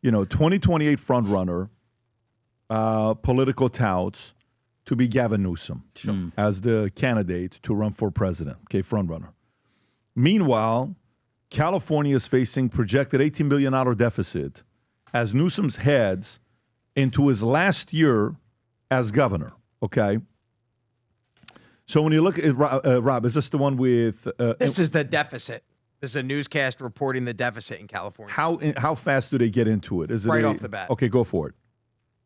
2028 frontrunner, political touts to be Gavin Newsom as the candidate to run for president. Okay, frontrunner. Meanwhile, California is facing projected $18 billion deficit as Newsom heads into his last year as governor. Okay. So when you look at Rob, is this the one with? This is the deficit. This is a newscast reporting the deficit in California. How fast do they get into it? Is it right off the bat? Okay, go for it.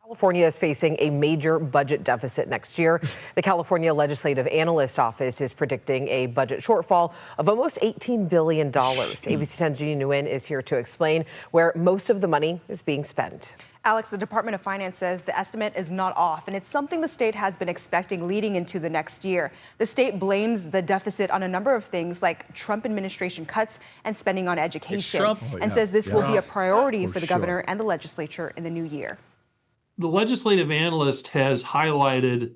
California is facing a major budget deficit next year. The California Legislative Analyst Office is predicting a budget shortfall of almost $18 billion. ABC 10's Jeannie Nguyen is here to explain where most of the money is being spent. Alex, the Department of Finance says the estimate is not off, and it's something the state has been expecting leading into the next year. The state blames the deficit on a number of things like Trump administration cuts and spending on education, and says this will be a priority for the governor and the legislature in the new year. The legislative analyst has highlighted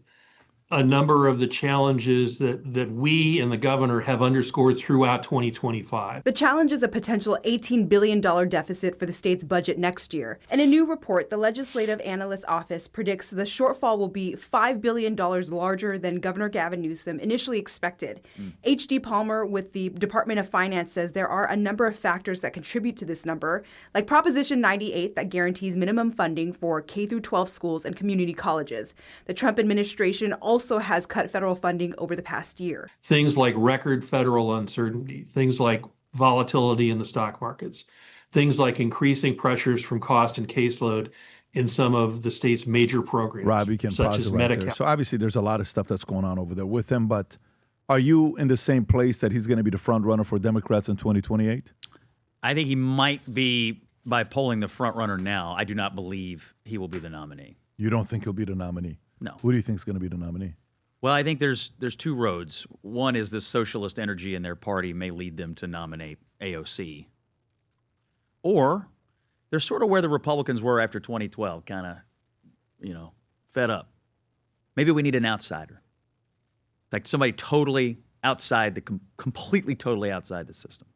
a number of the challenges that we and the governor have underscored throughout 2025. The challenge is a potential $18 billion deficit for the state's budget next year. In a new report, the Legislative Analyst Office predicts the shortfall will be $5 billion larger than Governor Gavin Newsom initially expected. H.D. Palmer with the Department of Finance says there are a number of factors that contribute to this number, like Proposition 98 that guarantees minimum funding for K-12 schools and community colleges. The Trump administration also has cut federal funding over the past year. Things like record federal uncertainty, things like volatility in the stock markets, things like increasing pressures from cost and caseload in some of the state's major programs, Rob, you can such pause as it right Medi-Cal. there. So obviously there's a lot of stuff that's going on over there with him, but are you in the same place that he's going to be the front runner for Democrats in 2028? I think he might be by polling the front runner now. I do not believe he will be the nominee. You don't think he'll be the nominee? No. Who do you think is going to be the nominee? Well, I think there's two roads. One is this socialist energy in their party may lead them to nominate AOC. Or they're sort of where the Republicans were after 2012, kind of, fed up. Maybe we need an outsider. Like somebody totally outside completely totally outside the system.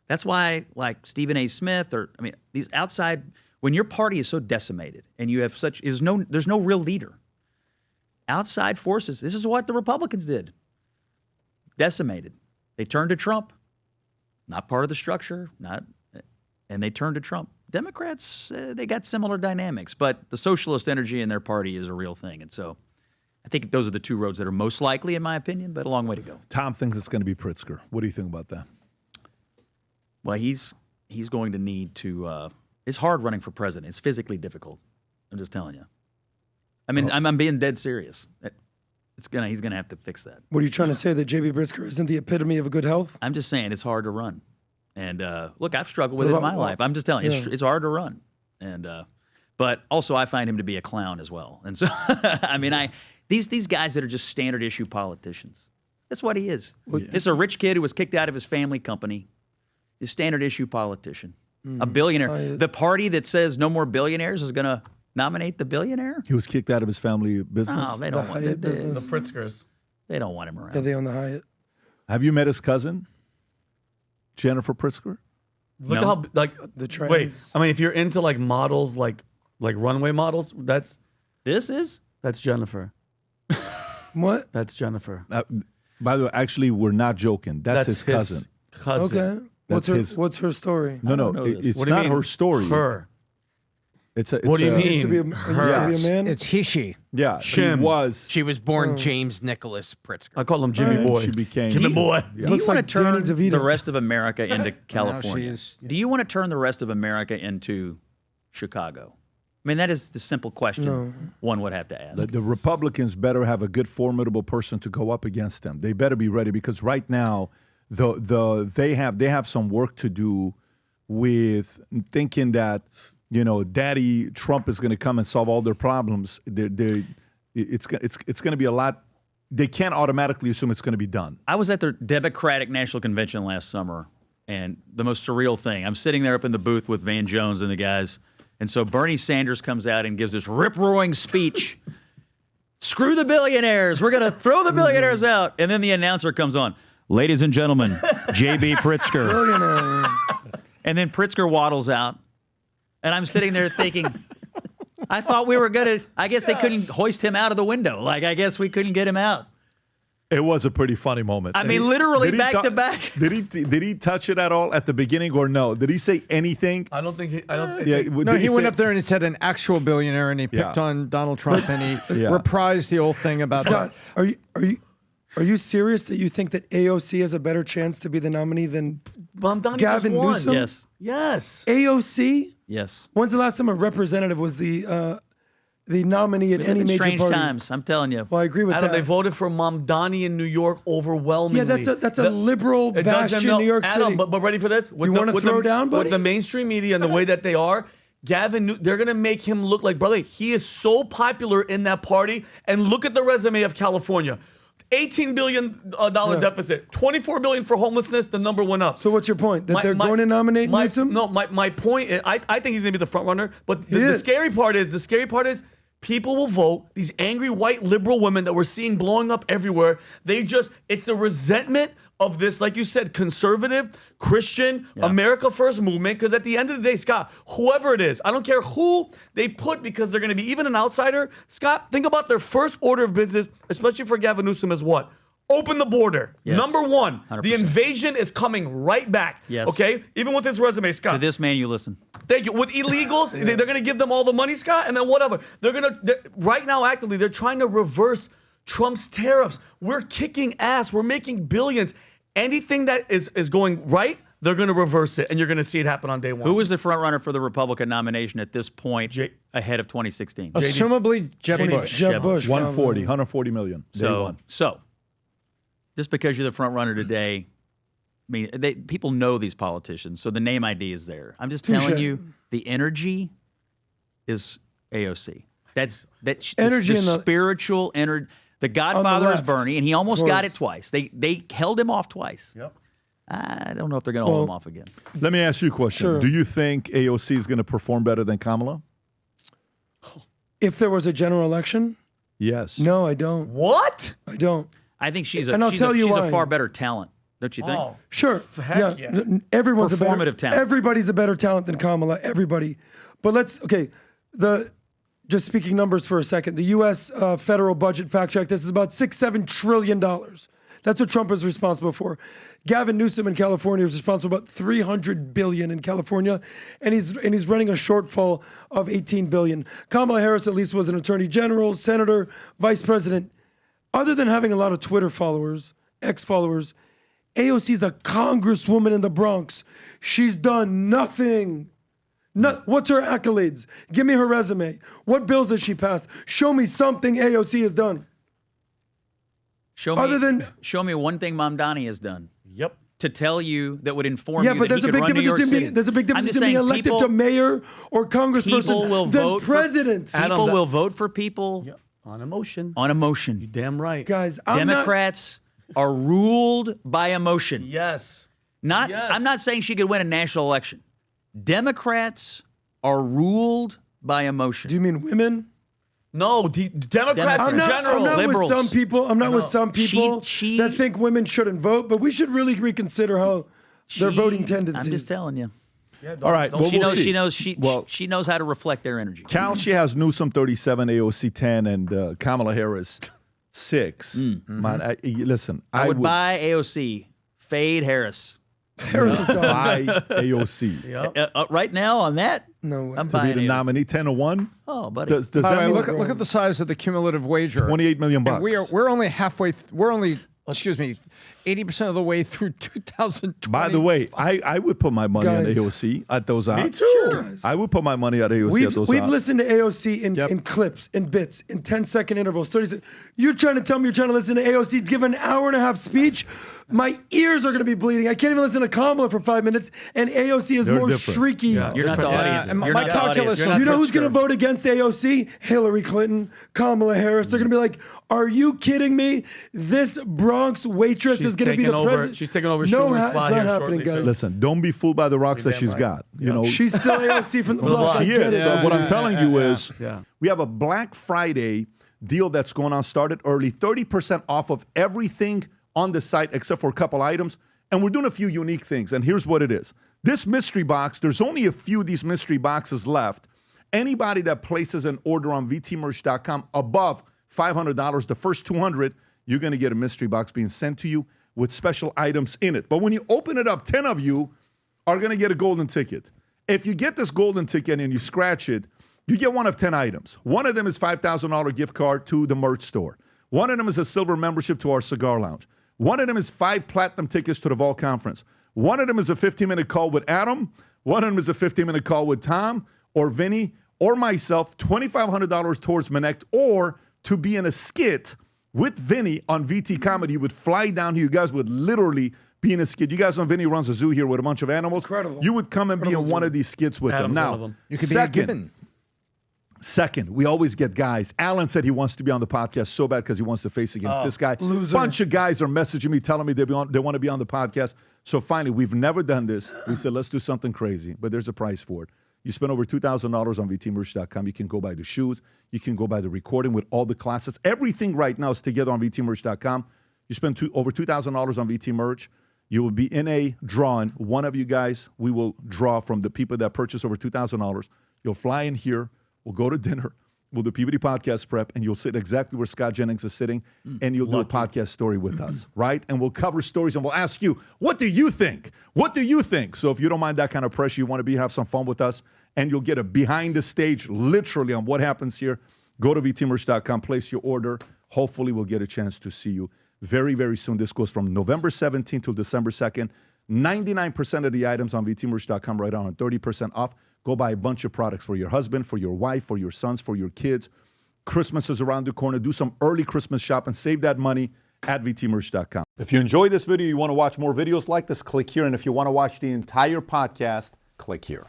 That's why, like Stephen A. Smith, these outside, when your party is so decimated and you have there's no real leader. Outside forces, this is what the Republicans did. Decimated. They turned to Trump. Not part of the structure, and they turned to Trump. Democrats, they got similar dynamics, but the socialist energy in their party is a real thing. And so I think those are the two roads that are most likely, in my opinion, but a long way to go. Tom thinks it's going to be Pritzker. What do you think about that? Well, he's going to need to, it's hard running for president. It's physically difficult. I'm just telling you. I mean, I'm being dead serious. He's gonna have to fix that. What are you trying to say, that J.B. Pritzker isn't the epitome of good health? I'm just saying it's hard to run. And look, I've struggled with it in my life. I'm just telling you, it's hard to run. And but also I find him to be a clown as well. And so these guys that are just standard issue politicians. That's what he is. It's a rich kid who was kicked out of his family company. He's a standard issue politician. A billionaire. The party that says no more billionaires is going to nominate the billionaire? He was kicked out of his family business? No, they don't want Hyatt business. The Pritzkers. They don't want him around. Yeah, they own the Hyatt. Have you met his cousin, Jennifer Pritzker? Look at how The trends. wait. I mean, if you're into like models, like runway models, that's Jennifer. What? That's Jennifer. By the way, actually, we're not joking. That's his cousin. Okay. What's her story? No, it's not her story. Her. What do you Used to be a man? It's he. Yeah, Shim. She was born James Nicholas Pritzker. I call him Jimmy Boy. She became Jimmy Boy. Do you Looks want like to turn Danny DeVito. the rest of America into California? is. Do you want to turn the rest of America into Chicago? I mean, that is the simple question one would have to ask. The Republicans better have a good, formidable person to go up against them. They better be ready, because right now, they have some work to do with thinking that Daddy Trump is going to come and solve all their problems. It's going to be a lot. They can't automatically assume it's going to be done. I was at the Democratic National Convention last summer, and the most surreal thing, I'm sitting there up in the booth with Van Jones and the guys, and so Bernie Sanders comes out and gives this rip-roaring speech. Screw the billionaires. We're going to throw the billionaires out. And then the announcer comes on. Ladies and gentlemen, J.B. Pritzker. And then Pritzker waddles out. And I'm sitting there thinking, I thought we were going to, I guess they couldn't hoist him out of the window. Like, I guess we couldn't get him out. It was a pretty funny moment. I mean, literally back to back. Did he touch it at all at the beginning or no? Did he say anything? I don't think he. No, he went up there and he said an actual billionaire, and he picked on Donald Trump, and he reprised the old thing about. Scott, are you serious that you think that AOC has a better chance to be the nominee than Gavin Newsom? Yes. AOC? Yes. When's the last time a representative was the nominee at any major strange party? times, I'm telling you. Well, I agree with Adam, that. they voted for Mamdani in New York overwhelmingly. Yeah, that's a liberal bastion in New York City. Adam, but ready for this? You want to throw down, buddy? With the mainstream media and the way that they are, they're going to make him look like, brother, he is so popular in that party. And look at the resume of California. $18 billion deficit, $24 billion for homelessness, the number went up. So what's your point? That they're going to nominate Newsom? No, my point is, I think he's going to be the front runner. But the scary part is people will vote. These angry white liberal women that we're seeing blowing up everywhere, it's the resentment of this, like you said, conservative, Christian, America First movement. Because at the end of the day, Scott, whoever it is, I don't care who they put, because they're going to be even an outsider. Scott, think about their first order of business, especially for Gavin Newsom, is what? Open the border. Yes. Number one, 100%. The invasion is coming right back. Yes. Okay? Even with his resume, Scott. To this man, you listen. Thank you. With illegals, they're going to give them all the money, Scott, and then whatever. Right now, actively, they're trying to reverse Trump's tariffs. We're kicking ass. We're making billions. Anything that is going right, they're going to reverse it, and you're going to see it happen on day one. Who was the front runner for the Republican nomination at this point ahead of 2016? Assumably Jeb Bush. Jeb Bush. 140 million. Day one. So, just because you're the front runner today, I mean, people know these politicians, so the name ID is there. I'm just telling you, the energy is AOC. That's energy the in the spiritual energy. The Godfather is left, Bernie, and he almost got it twice. They held him off twice. Yep. I don't know if they're going to hold him off again. Let me ask you a question. Sure. Do you think AOC is going to perform better than Kamala? If there was a general election? Yes. No, I don't. What? I don't. I think she's And I'll tell you a why. far better talent, don't you think? Oh. Sure. Heck yeah. Everyone's a Performative better talent. Everybody's a better talent than Kamala. Everybody. But just speaking numbers for a second. The U.S. federal budget, fact check this, is about $6-7 trillion. That's what Trump is responsible for. Gavin Newsom in California is responsible for about $300 billion in California, and he's running a shortfall of $18 billion. Kamala Harris at least was an attorney general, senator, vice president. Other than having a lot of Twitter followers, ex-followers, AOC's a congresswoman in the Bronx. She's done nothing. What's her accolades? Give me her resume. What bills has she passed? Show me something AOC has done. Show me one thing Mamdani has done. Yep. To tell you that would inform you but that he could run New York City. there's a big difference I'm just between being saying elected to mayor or congressperson than president. People will vote for people on emotion. on emotion. You're damn right. Guys, Democrats are ruled by emotion. Yes. I'm not saying she could win a national election. Democrats are ruled by emotion. Do you mean women? No, Democrats I'm in not, general. I'm not with liberals. some people. I'm not with some people She- that think women shouldn't vote, but we should really reconsider how their voting tendencies. I'm just telling you. All right. Well, She we'll knows. see. She knows how to reflect their energy. Cal, she has Newsom 37, AOC 10, and Kamala Harris 6. Man, listen, I would buy AOC, fade Harris. Harris is done. buy AOC Right now on that, No way. I'm to be buying the AOC. nominee 10-1. Oh, buddy. Does By that the way, mean look at the size of the cumulative wager. $28 million? And we're only halfway. We're only 80% of the way through 2020. By the way, I would put my money on Guys. AOC at those odds. Me too. Guys. I would put my money at AOC at those We've odds. listened to AOC in clips, in bits, in 10-second intervals, 30 seconds. You're trying to tell me you're trying to listen to AOC give an hour-and-a-half speech? My ears are going to be bleeding. I can't even listen to Kamala for 5 minutes, and AOC is They're more different. shrieky. You're not the audience. and You're my not the calculus audience. on You know who's Pritzker. going to vote against AOC? Hillary Clinton, Kamala Harris. They're going to be like, are you kidding me? This Bronx waitress is going to be the president. She's taking over No, Schumer's it's spot not here happening, shortly, guys. too. Listen, don't be fooled by the rocks that she's got. You know, She's still AOC from the block. I she get is. it. So what I'm telling you is, yeah. we have a Black Friday deal that's going on, started early, 30% off of everything on the site except for a couple items. And we're doing a few unique things. And here's what it is. This mystery box, there's only a few of these mystery boxes left. Anybody that places an order on vtmerch.com above $500, the first 200, you're going to get a mystery box being sent to you with special items in it. But when you open it up, 10 of you are going to get a golden ticket. If you get this golden ticket and you scratch it, you get one of 10 items. One of them is $5,000 gift card to the merch store. One of them is a silver membership to our cigar lounge. One of them is 5 platinum tickets to the Vol Conference. One of them is a 15-minute call with Adam. One of them is a 15-minute call with Tom or Vinny or myself, $2,500 towards Manect, or to be in a skit with Vinny on VT Comedy. You would fly down here. You guys would literally be in a skit. You guys know Vinny runs a zoo here with a bunch of animals. Incredible. You would come and be in one of these skits with Adam's them. Now, one of them. You could be a gibbon. Second, we always get guys. Alan said he wants to be on the podcast so bad because he wants to face against this guy. Loser. Bunch of guys are messaging me, telling me they want to be on the podcast. So finally, we've never done this. We said, let's do something crazy, but there's a price for it. You spend over $2,000 on vtmerch.com. You can go buy the shoes. You can go buy the recording with all the classes. Everything right now is together on vtmerch.com. You spend over $2,000 on VTMerch. You will be in a drawing. One of you guys, we will draw from the people that purchase over $2,000. You'll fly in here. We'll go to dinner. We'll do PBD podcast prep, and you'll sit exactly where Scott Jennings is sitting, and you'll do a podcast story with us, right? And we'll cover stories, and we'll ask you, what do you think? What do you think? So if you don't mind that kind of pressure, you want to have some fun with us, and you'll get a behind the stage, literally, on what happens here. Go to vtmerch.com, place your order. Hopefully, we'll get a chance to see you very, very soon. This goes from November 17th till December 2nd. 99% of the items on vtmerch.com right now are 30% off. Go buy a bunch of products for your husband, for your wife, for your sons, for your kids. Christmas is around the corner. Do some early Christmas shopping. Save that money at vtmerch.com. If you enjoyed this video, you want to watch more videos like this, click here. And if you want to watch the entire podcast, click here.